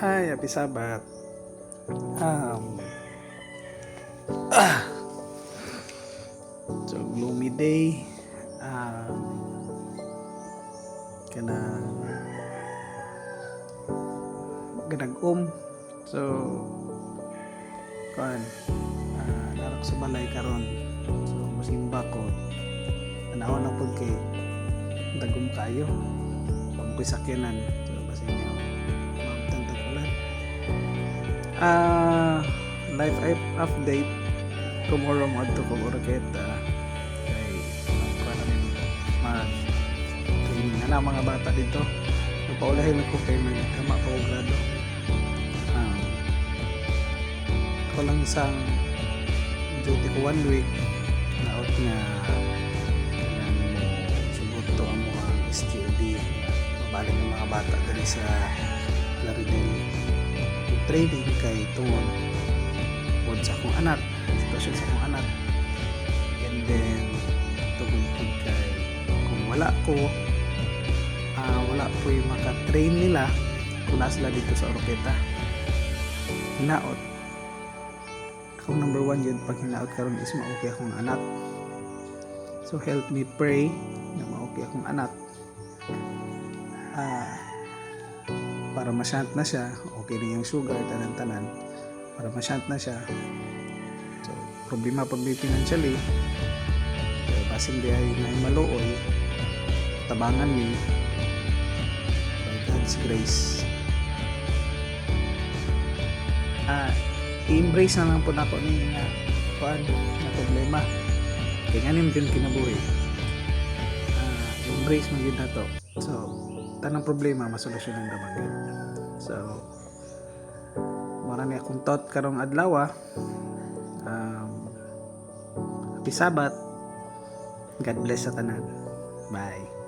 Hi, happy Sabat. Um, ah, so gloomy day. Kana ganag So kan narak sa balay karon. So musimba ko. Anahon na pud kay dagom kayo. Pamukoy sakyanan. So basin niyo. Mamtang tagulan. Life update. Tomorrow mo adto ko orket kay mag training na mga bata dito. Paulahin ko kay may tama ko grado. Ako lang sang duty ko 1 week na out nga kailangan mo sugot to ang mga STLD mabalik ng mga bata dali sa Laridel training kay tungod sa akong anak sitwasyon sa akong anak and then tungod kay kung wala po yung maka-train nila kung nasa sila dito sa Oroqueta hinaot akong number 1 yun pag hinaot karon is ma-okay akong anak, so help me pray na ma-okay akong anak para masyant na siya, okay na yung sugar tanan-tanan para masyant na siya. So problema pag may financially basin di ay may maluoy tabangan ni by God's grace. I-embrace na lang po na ako ni na problema kaya nga naman yung kinabuhi. I-embrace mo yun na to, so tanang problema masolusyonan naman yun. So marami akong thought karong adlaw. Happy Sabat. God bless sa tanan. Bye.